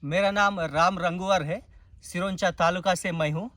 मेरा नाम राम रंगूवर है। सिरोंचा तालुका से मैं हूँ।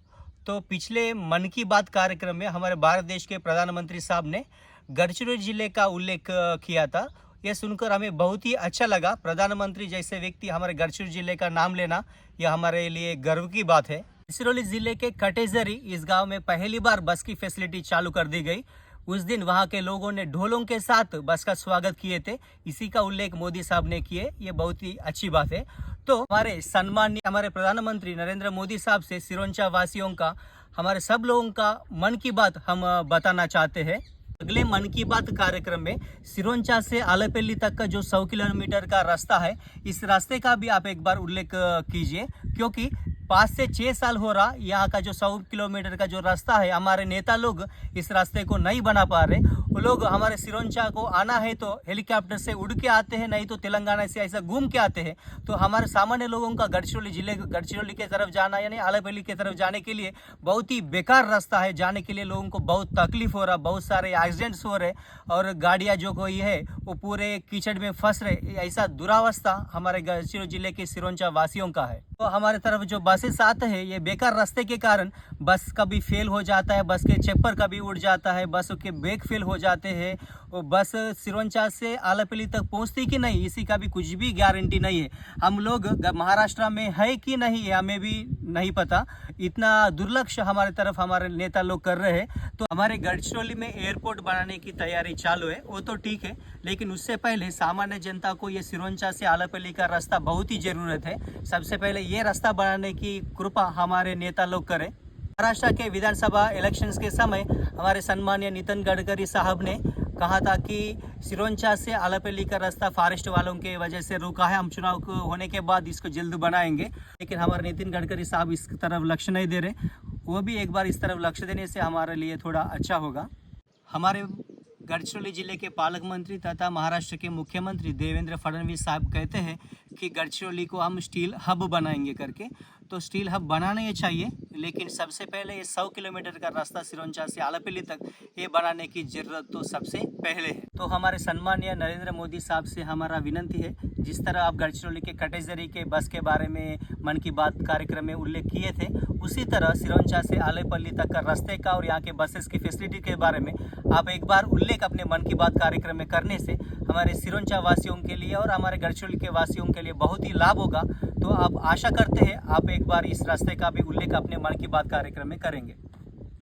तो पिछले मन की बात कार्यक्रम में हमारे भारत देश के प्रधानमंत्री साहब ने गढ़चिरौली ज़िले का उल्लेख किया था। यह सुनकर हमें बहुत ही अच्छा लगा। प्रधानमंत्री जैसे व्यक्ति हमारे गढ़चिरौली ज़िले का नाम लेना यह हमारे लिए गर्व की बात है। गढ़चिरौली ज़िले के कटेजरी इस गांव में पहली बार बस की फैसिलिटी चालू कर दी गई। उस दिन वहां के लोगों ने ढोलों के साथ बस का स्वागत किए थे। इसी का उल्लेख मोदी साहब ने किए, ये बहुत ही अच्छी बात है। तो हमारे प्रधानमंत्री नरेंद्र मोदी साहब से सिरोंचा वासियों का, हमारे सब लोगों का मन की बात हम बताना चाहते हैं। अगले मन की बात कार्यक्रम में सिरोंचा से आलेपल्ली तक का जो 100 किलोमीटर का रास्ता है, इस रास्ते का भी आप एक बार उल्लेख कीजिए, क्योंकि 5 से 6 साल हो रहा यहाँ का जो 100 किलोमीटर का जो रास्ता है, हमारे नेता लोग इस रास्ते को नहीं बना पा रहे। वो लोग हमारे सिरोंचा को आना है तो हेलीकॉप्टर से उड़ के आते हैं, नहीं तो तेलंगाना से ऐसा घूम के आते हैं। तो हमारे सामान्य लोगों का गढ़चिरौली के तरफ जाना यानी आलेपल्ली की तरफ जाने के लिए बहुत ही बेकार रास्ता है। जाने के लिए लोगों को बहुत तकलीफ हो रहा, बहुत सारे एक्सीडेंट्स हो रहे और गाड़ियाँ जो कोई है वो पूरे कीचड़ में फंस रहे। ऐसा दुरावस्था हमारे गढ़चिरौली जिले के सिरोंचा वासियों का है। तो हमारे तरफ जो बसेस आते हैं, ये बेकार रास्ते के कारण बस कभी फेल हो जाता है, बस के चेपर कभी उड़ जाता है, बस के ब्रेक फेल हो जाते हैं। वो बस सिरोंचा से आलेपल्ली तक पहुंचती कि नहीं, इसी का भी कुछ भी गारंटी नहीं है। हम लोग महाराष्ट्र में है कि नहीं हमें भी नहीं पता। इतना दुर्लक्ष्य हमारे तरफ हमारे नेता लोग कर रहे हैं। तो हमारे गढ़चिरौली में एयरपोर्ट बनाने की तैयारी चालू है, वो तो ठीक है, लेकिन उससे पहले सामान्य जनता को ये सिरोंचा से आलेपल्ली का रास्ता बहुत ही जरूरत है। सबसे पहले ये रास्ता बनाने की कृपा हमारे नेता लोग करें। महाराष्ट्र के विधानसभा इलेक्शंस के समय हमारे सम्मानीय नितिन गडकरी साहब ने कहा था कि सिरोंचा से आलेपल्ली का रास्ता फॉरेस्ट वालों के वजह से रुका है, हम चुनाव को होने के बाद इसको जल्द बनाएंगे। लेकिन हमारे नितिन गडकरी साहब इस तरफ लक्ष्य नहीं दे रहे। वो भी एक बार इस तरफ लक्ष्य देने से हमारे लिए थोड़ा अच्छा होगा। हमारे गढ़चिरौली जिले के पालक मंत्री तथा महाराष्ट्र के मुख्यमंत्री देवेंद्र फडणवीस साहब कहते हैं कि गढ़चिरौली को हम स्टील हब बनाएंगे करके। तो स्टील हब बनाना ही चाहिए, लेकिन सबसे पहले ये 100 किलोमीटर का रास्ता सिरोंचा से आलेपल्ली तक ये बनाने की जरूरत तो सबसे पहले है। तो हमारे सम्मानीय नरेंद्र मोदी साहब से हमारा विनंती है, जिस तरह आप गढ़चिरौली के कटेजरी के बस के बारे में मन की बात कार्यक्रम में उल्लेख किए थे, उसी तरह सिरोंचा से आलेपल्ली तक का रास्ते का और यहाँ के बसेस की फैसिलिटी के बारे में आप एक बार उल्लेख अपने मन की बात कार्यक्रम में करने से हमारे सिरोंचा वासियों के लिए और हमारे गढ़चिरौली के वासियों के लिए बहुत ही लाभ होगा। तो आप आशा करते हैं आप एक बार इस रास्ते का भी उल्लेख अपने मन की बात कार्यक्रम में करेंगे।